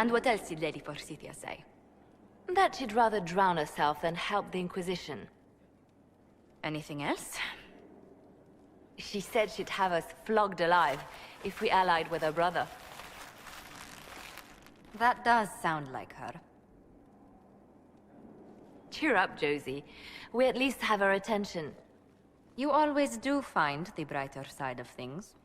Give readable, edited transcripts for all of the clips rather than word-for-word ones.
And what else did Lady Forsythia say? That she'd rather drown herself than help the Inquisition. Anything else? She said she'd have us flogged alive if we allied with her brother. That does sound like her. Cheer up, Josie. We at least have her attention. You always do find the brighter side of things.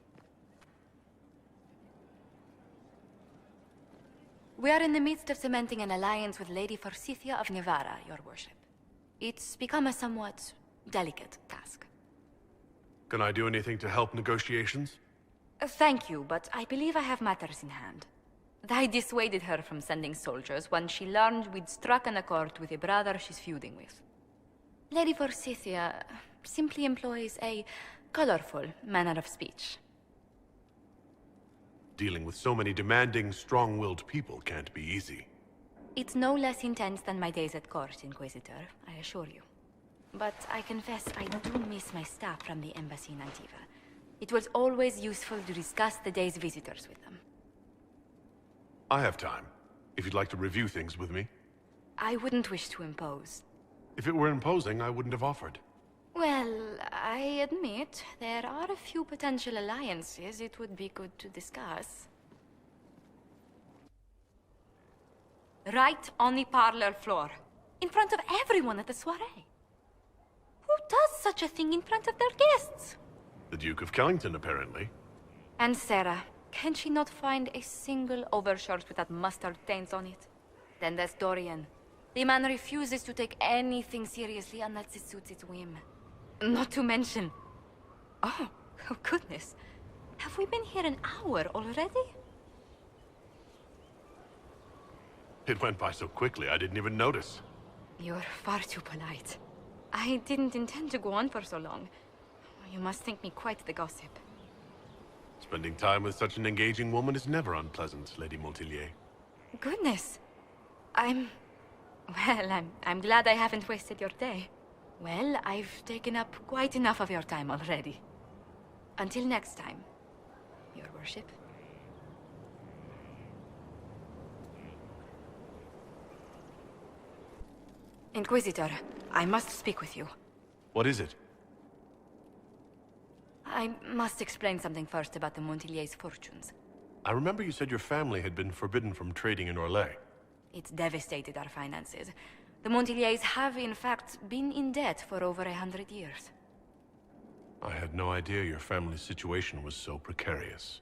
We are in the midst of cementing an alliance with Lady Forsythia of Navarra, your worship. It's become a somewhat delicate task. Can I do anything to help negotiations? Thank you, but I believe I have matters in hand. I dissuaded her from sending soldiers when she learned we'd struck an accord with a brother she's feuding with. Lady Forsythia simply employs a colorful manner of speech. Dealing with so many demanding, strong-willed people can't be easy. It's no less intense than my days at court, Inquisitor, I assure you. But I confess I do miss my staff from the embassy in Antiva. It was always useful to discuss the day's visitors with them. I have time, if you'd like to review things with me. I wouldn't wish to impose. If it were imposing, I wouldn't have offered. Well, I admit, there are a few potential alliances it would be good to discuss. Right on the parlor floor, in front of everyone at the soiree. Who does such a thing in front of their guests? The Duke of Kellington, apparently. And Sarah, can she not find a single overshirt with that mustard taint on it? Then there's Dorian. The man refuses to take anything seriously unless it suits its whim. Not to mention... Oh goodness. Have we been here an hour already? It went by so quickly, I didn't even notice. You're far too polite. I didn't intend to go on for so long. You must think me quite the gossip. Spending time with such an engaging woman is never unpleasant, Lady Montilyet. Goodness. I'm glad I haven't wasted your day. Well, I've taken up quite enough of your time already. Until next time, your worship. Inquisitor, I must speak with you. What is it? I must explain something first about the Montilyet's fortunes. I remember you said your family had been forbidden from trading in Orlais. It's devastated our finances. The Montilyets have, in fact, been in debt for over 100 years. I had no idea your family's situation was so precarious.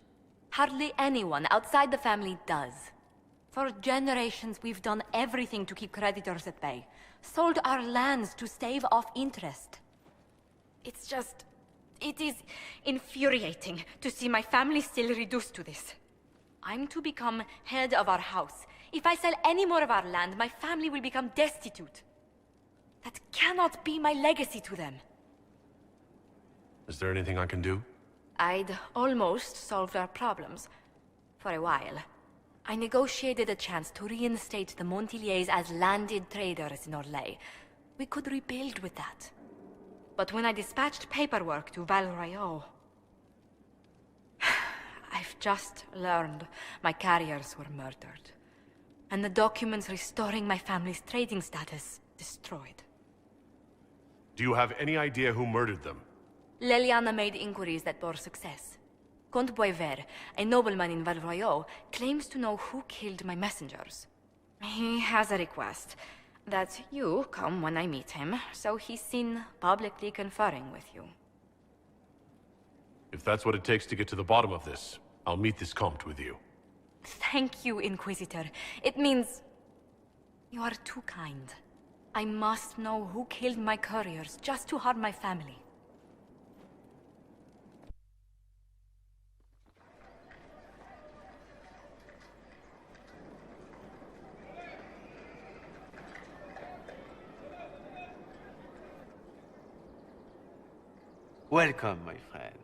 Hardly anyone outside the family does. For generations, we've done everything to keep creditors at bay. Sold our lands to stave off interest. It's just... it is infuriating to see my family still reduced to this. I'm to become head of our house. If I sell any more of our land, my family will become destitute. That cannot be my legacy to them. Is there anything I can do? I'd almost solved our problems. For a while. I negotiated a chance to reinstate the Montilyets as landed traders in Orlais. We could rebuild with that. But when I dispatched paperwork to Val Royeaux... I've just learned my carriers were murdered. And the documents restoring my family's trading status destroyed. Do you have any idea who murdered them? Leliana made inquiries that bore success. Comte Bioware, a nobleman in Val Royeaux, claims to know who killed my messengers. He has a request that you come when I meet him, so he's seen publicly conferring with you. If that's what it takes to get to the bottom of this, I'll meet this Comte with you. Thank you, Inquisitor. It means... you are too kind. I must know who killed my couriers just to harm my family. Welcome, my friend.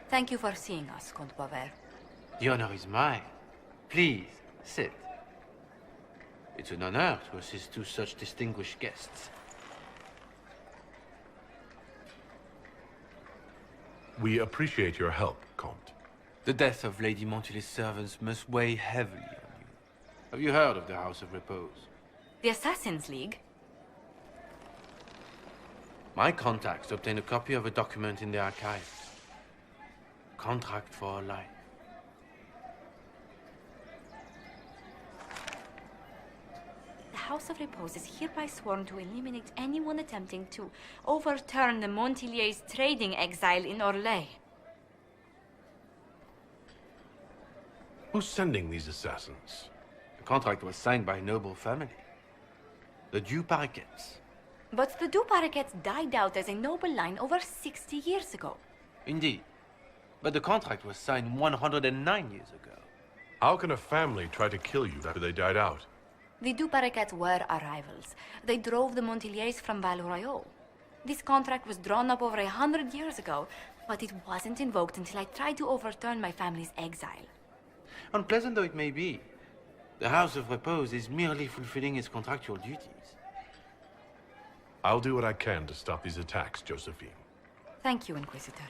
Thank you for seeing us, Comte Bioware. The honor is mine. Please, sit. It's an honor to assist two such distinguished guests. We appreciate your help, Comte. The death of Lady Montilyet's servants must weigh heavily on you. Have you heard of the House of Repose? The Assassin's League? My contacts obtained a copy of a document in the archives. Contract for life. The House of Repose is hereby sworn to eliminate anyone attempting to overturn the Montilyet's trading exile in Orlais. Who's sending these assassins? The contract was signed by a noble family. The Du Paraquets. But the Du Paraquets died out as a noble line over 60 years ago. Indeed. But the contract was signed 109 years ago. How can a family try to kill you after they died out? The Du Paraquets were our rivals. They drove the Montilyets from Val Royeaux. This contract was drawn up over 100 years ago, but it wasn't invoked until I tried to overturn my family's exile. Unpleasant though it may be, the House of Repose is merely fulfilling its contractual duties. I'll do what I can to stop these attacks, Josephine. Thank you, Inquisitor.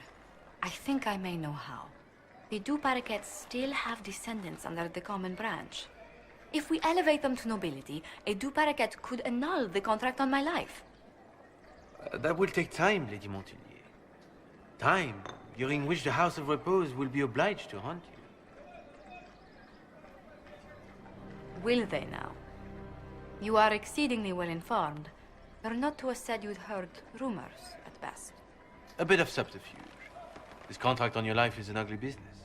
I think I may know how. The Du Paraquets still have descendants under the common branch. If we elevate them to nobility, a Du Paraquet could annul the contract on my life. That will take time, Lady Montilyet. Time during which the House of Repose will be obliged to hunt you. Will they now? You are exceedingly well informed. You're not to have said you'd heard rumors, at best. A bit of subterfuge. This contract on your life is an ugly business.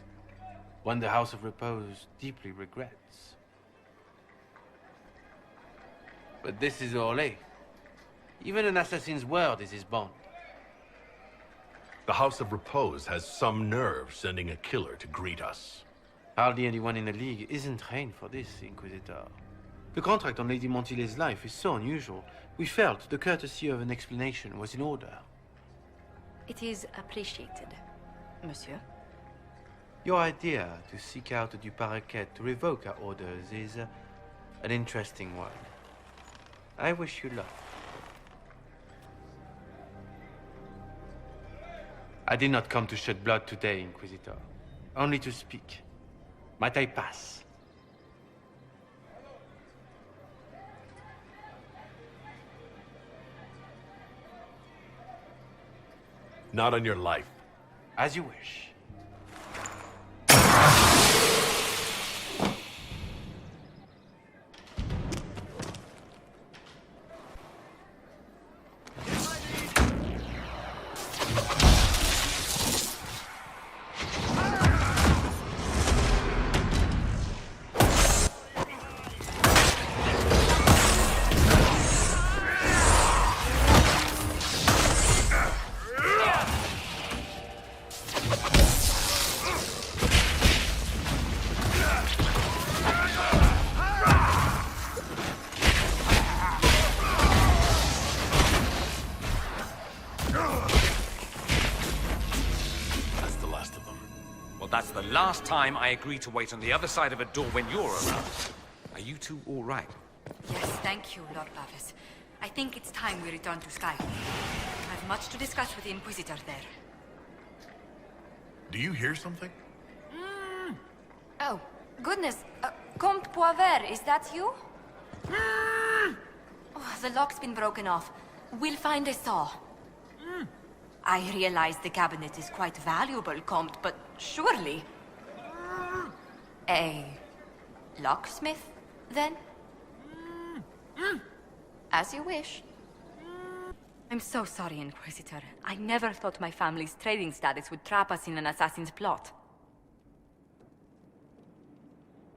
One the House of Repose deeply regrets. But this is Orlais. Even an assassin's word is his bond. The House of Repose has some nerve sending a killer to greet us. Hardly anyone in the League isn't trained for this, Inquisitor. The contract on Lady Montilyet's life is so unusual, we felt the courtesy of an explanation was in order. It is appreciated, monsieur. Your idea to seek out the Du Paraquet to revoke our orders is an interesting one. I wish you luck. I did not come to shed blood today, Inquisitor. Only to speak. Might I pass? Not on your life. As you wish. That's the last time I agree to wait on the other side of a door when you're around. Are you two all right? Yes, thank you, Lord Pavis. I think it's time we return to Sky. I have much to discuss with the Inquisitor there. Do you hear something? Oh, goodness. Comte Bioware, is that you? Oh, the lock's been broken off. We'll find a saw. I realize the cabinet is quite valuable, Comte, but surely... A locksmith, then? As you wish. I'm so sorry, Inquisitor. I never thought my family's trading status would trap us in an assassin's plot.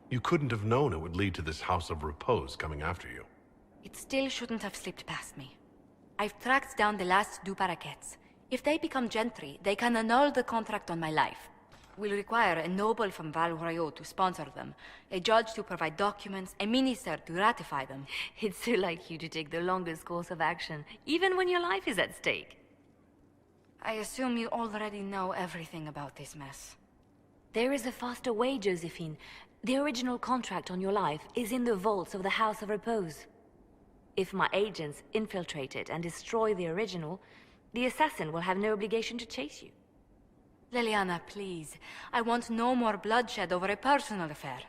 You couldn't have known it would lead to this House of Repose coming after you. It still shouldn't have slipped past me. I've tracked down the last Du Paraquets. If they become gentry, they can annul the contract on my life. We'll require a noble from Val Royeaux to sponsor them, a judge to provide documents, a minister to ratify them. It's so like you to take the longest course of action, even when your life is at stake. I assume you already know everything about this mess. There is a faster way, Josephine. The original contract on your life is in the vaults of the House of Repose. If my agents infiltrate it and destroy the original, the assassin will have no obligation to chase you. Liliana, please. I want no more bloodshed over a personal affair.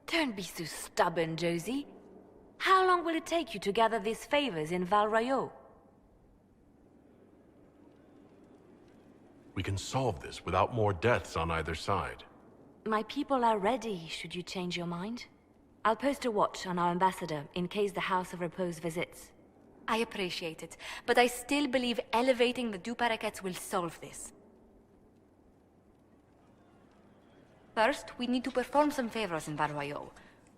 Don't be so stubborn, Josie. How long will it take you to gather these favors in Val Royeaux? We can solve this without more deaths on either side. My people are ready, should you change your mind. I'll post a watch on our ambassador in case the House of Repose visits. I appreciate it, but I still believe elevating the Du Paraquets will solve this. First, we need to perform some favors in Val Royeaux.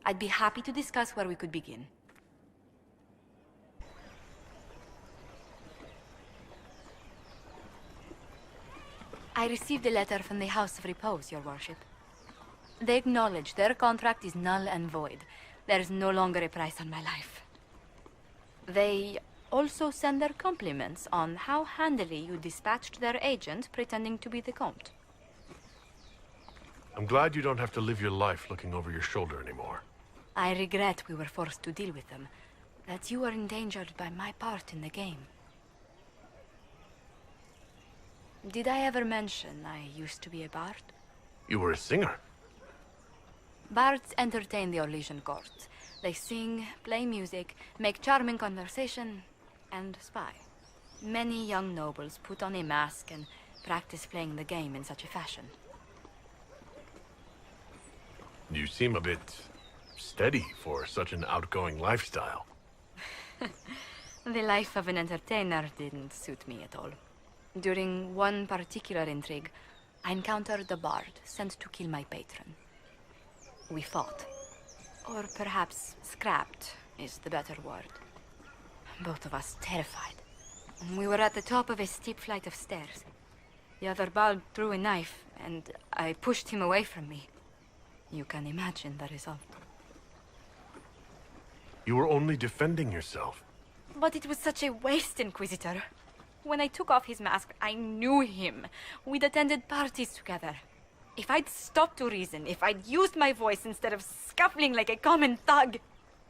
I'd be happy to discuss where we could begin. I received a letter from the House of Repose, Your Worship. They acknowledge their contract is null and void. There is no longer a price on my life. They also send their compliments on how handily you dispatched their agent pretending to be the Comte. I'm glad you don't have to live your life looking over your shoulder anymore. I regret we were forced to deal with them, that you were endangered by my part in the game. Did I ever mention I used to be a bard? You were a singer. Bards entertain the Orlesian court. They sing, play music, make charming conversation, and spy. Many young nobles put on a mask and practice playing the game in such a fashion. You seem a bit steady for such an outgoing lifestyle. The life of an entertainer didn't suit me at all. During one particular intrigue, I encountered a bard sent to kill my patron. We fought. Or perhaps scrapped is the better word. Both of us terrified. We were at the top of a steep flight of stairs. The other bard threw a knife, and I pushed him away from me. You can imagine the result. You were only defending yourself. But it was such a waste, Inquisitor. When I took off his mask, I knew him. We'd attended parties together. If I'd stopped to reason, if I'd used my voice instead of scuffling like a common thug,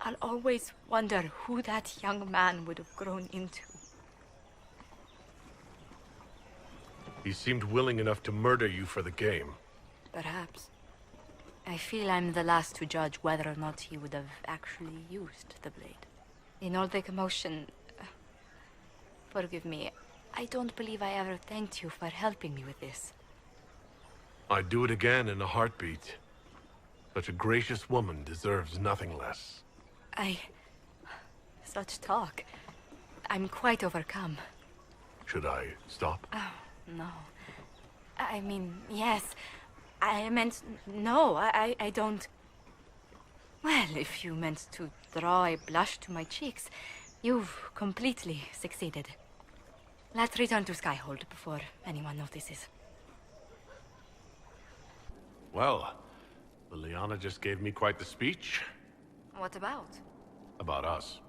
I'll always wonder who that young man would have grown into. He seemed willing enough to murder you for the game. Perhaps. I feel I'm the last to judge whether or not he would have actually used the blade. In all the commotion... forgive me, I don't believe I ever thanked you for helping me with this. I'd do it again in a heartbeat. Such a gracious woman deserves nothing less. Such talk. I'm quite overcome. Should I stop? Oh, no. I mean, yes. I meant... no, I don't... Well, if you meant to draw a blush to my cheeks, you've completely succeeded. Let's return to Skyhold before anyone notices. Well, Liliana just gave me quite the speech. What about? About us.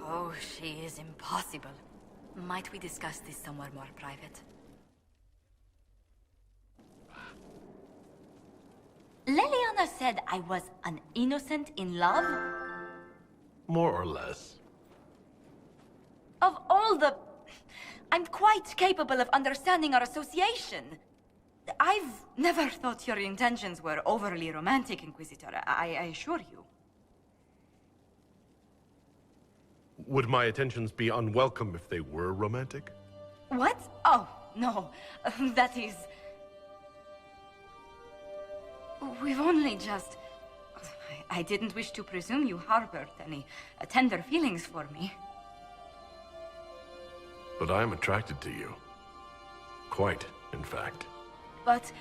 Oh, she is impossible. Might we discuss this somewhere more private? Liliana said I was an innocent in love? More or less. Of all the... I'm quite capable of understanding our association. I've never thought your intentions were overly romantic, Inquisitor. I assure you. Would my attentions be unwelcome if they were romantic? What? Oh, no. That is... We've only just... I didn't wish to presume you harbored any tender feelings for me. But I am attracted to you. Quite, in fact. But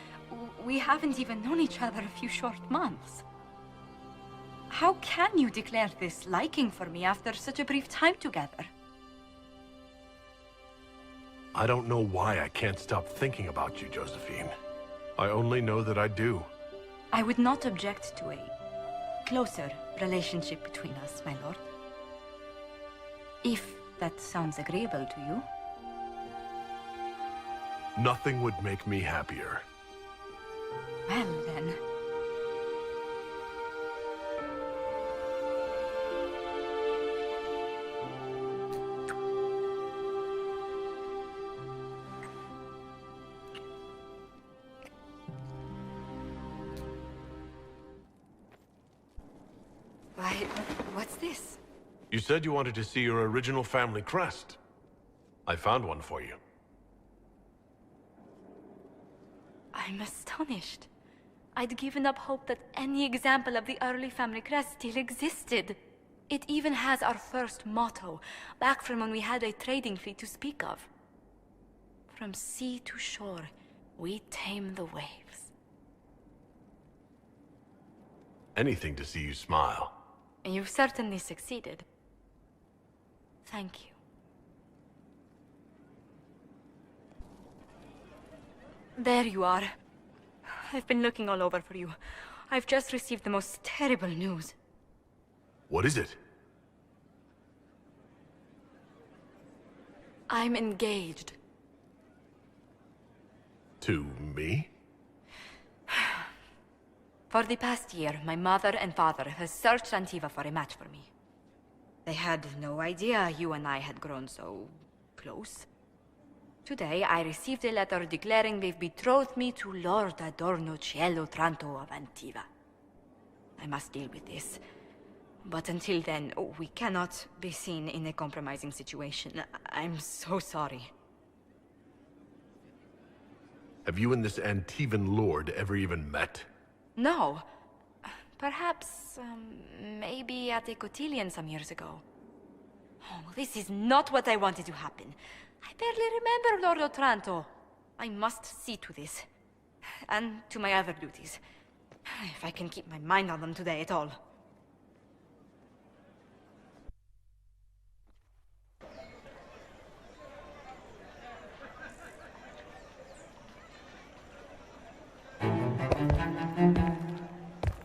we haven't even known each other a few short months. How can you declare this liking for me after such a brief time together? I don't know why I can't stop thinking about you, Josephine. I only know that I do. I would not object to a closer relationship between us, my lord. If that sounds agreeable to you. Nothing would make me happier. Well, then. What's this? You said you wanted to see your original family crest. I found one for you. I'm astonished. I'd given up hope that any example of the early family crest still existed. It even has our first motto, back from when we had a trading fleet to speak of. From sea to shore, we tame the waves. Anything to see you smile. You've certainly succeeded. Thank you. There you are. I've been looking all over for you. I've just received the most terrible news. What is it? I'm engaged. To me? For the past year, my mother and father have searched Antiva for a match for me. They had no idea you and I had grown so close. Today, I received a letter declaring they've betrothed me to Lord Adorno Cielo Tranto of Antiva. I must deal with this. But until then, we cannot be seen in a compromising situation. I'm so sorry. Have you and this Antivan lord ever even met? No. Perhaps, maybe at a cotillion some years ago. Oh, this is not what I wanted to happen. I barely remember Lord Otranto. I must see to this. And to my other duties. If I can keep my mind on them today at all.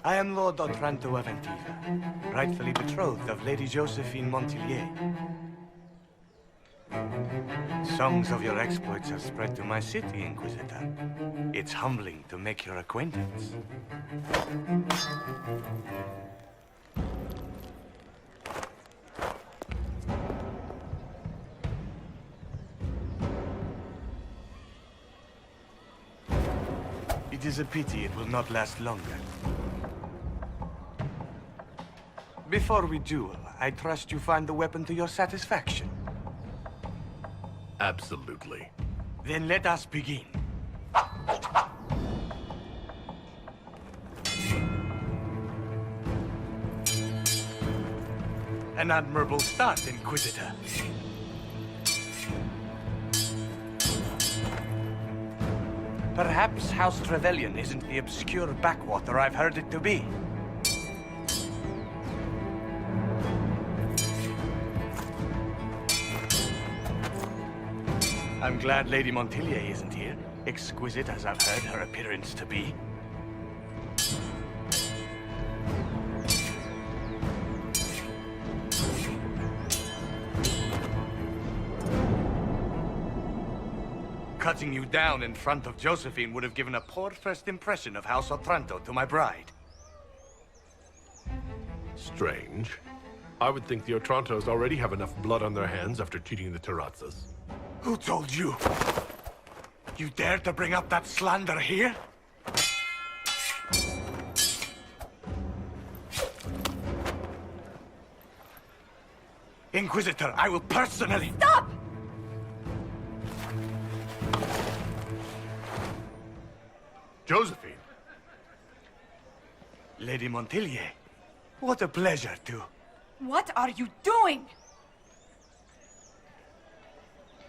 I am Lord Otranto of Antiva, rightfully betrothed of Lady Josephine Montilyet. Songs of your exploits have spread to my city, Inquisitor. It's humbling to make your acquaintance. It is a pity it will not last longer. Before we duel, I trust you find the weapon to your satisfaction. Absolutely. Then let us begin. An admirable start, Inquisitor. Perhaps House Trevelyan isn't the obscure backwater I've heard it to be. I'm glad Lady Montilyet isn't here, exquisite as I've heard her appearance to be. Cutting you down in front of Josephine would have given a poor first impression of House Otranto to my bride. Strange. I would think the Otrantos already have enough blood on their hands after cheating the Terrazzas. Who told you? You dare to bring up that slander here? Inquisitor, I will personally... Stop! Josephine! Lady Montilyet, what a pleasure to... What are you doing?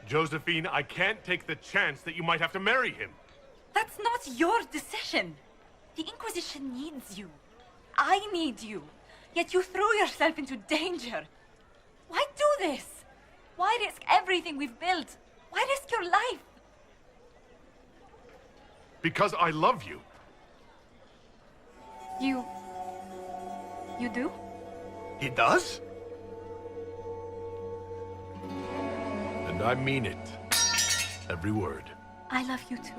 Josephine, I can't take the chance that you might have to marry him. That's not your decision. The Inquisition needs you. I need you. Yet you threw yourself into danger. Why do this? Why risk everything we've built? Why risk your life? Because I love you. You do? He does? And I mean it. Every word. I love you too.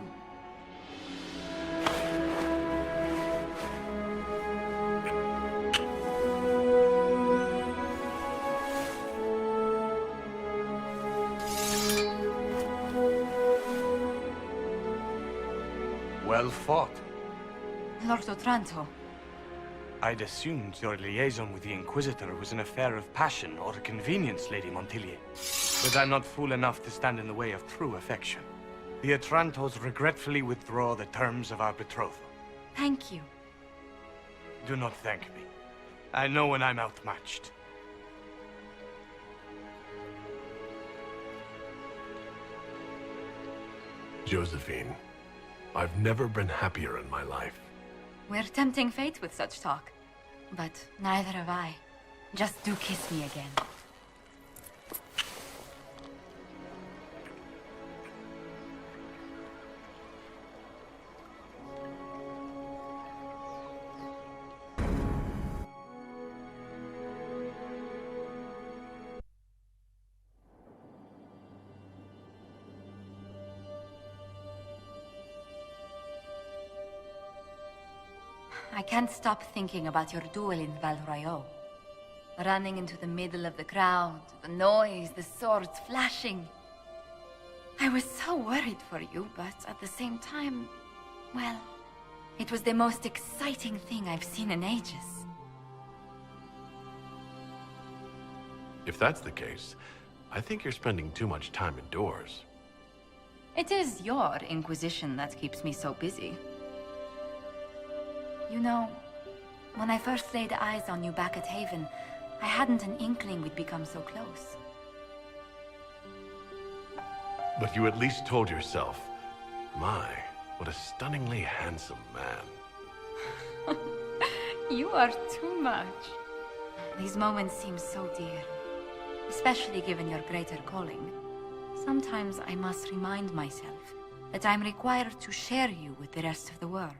Well fought. Lord Otranto, I'd assumed your liaison with the Inquisitor was an affair of passion or convenience, Lady Montilyet. But I'm not fool enough to stand in the way of true affection. The Otrantos regretfully withdraw the terms of our betrothal. Thank you. Do not thank me. I know when I'm outmatched. Josephine, I've never been happier in my life. We're tempting fate with such talk. But neither have I. Just do kiss me again. I can't stop thinking about your duel in Val Royeaux. Running into the middle of the crowd, the noise, the swords flashing. I was so worried for you, but at the same time, well, it was the most exciting thing I've seen in ages. If that's the case, I think you're spending too much time indoors. It is your Inquisition that keeps me so busy. You know, when I first laid eyes on you back at Haven, I hadn't an inkling we'd become so close. But you at least told yourself, my, what a stunningly handsome man. You are too much. These moments seem so dear, especially given your greater calling. Sometimes I must remind myself that I'm required to share you with the rest of the world.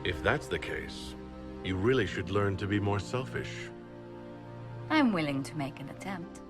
If that's the case, you really should learn to be more selfish. I'm willing to make an attempt.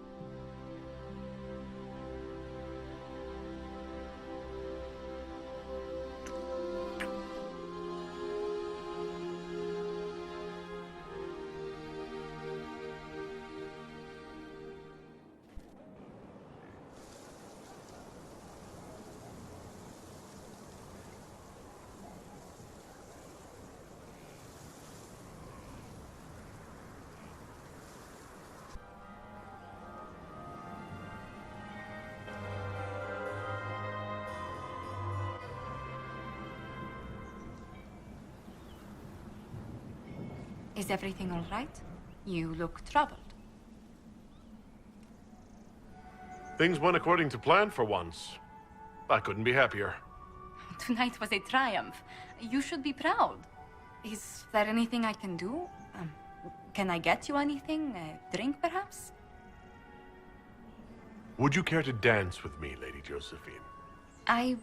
Is everything all right? You look troubled. Things went according to plan for once. I couldn't be happier. Tonight was a triumph. You should be proud. Is there anything I can do? Can I get you anything? A drink, perhaps? Would you care to dance with me, Lady Josephine? I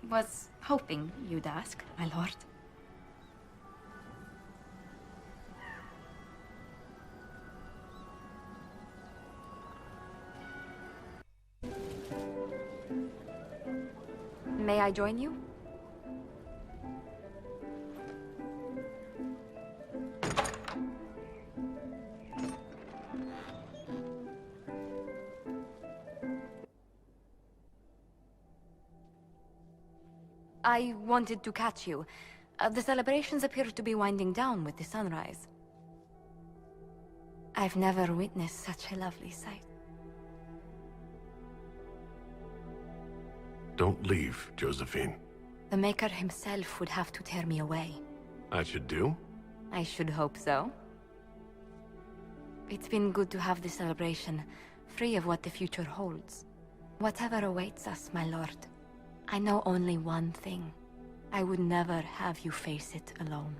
was hoping you'd ask, my lord. May I join you? I wanted to catch you. The celebrations appear to be winding down with the sunrise. I've never witnessed such a lovely sight. Don't leave, Josephine. The Maker himself would have to tear me away. That should do. I should hope so. It's been good to have this celebration, free of what the future holds. Whatever awaits us, my lord, I know only one thing. I would never have you face it alone.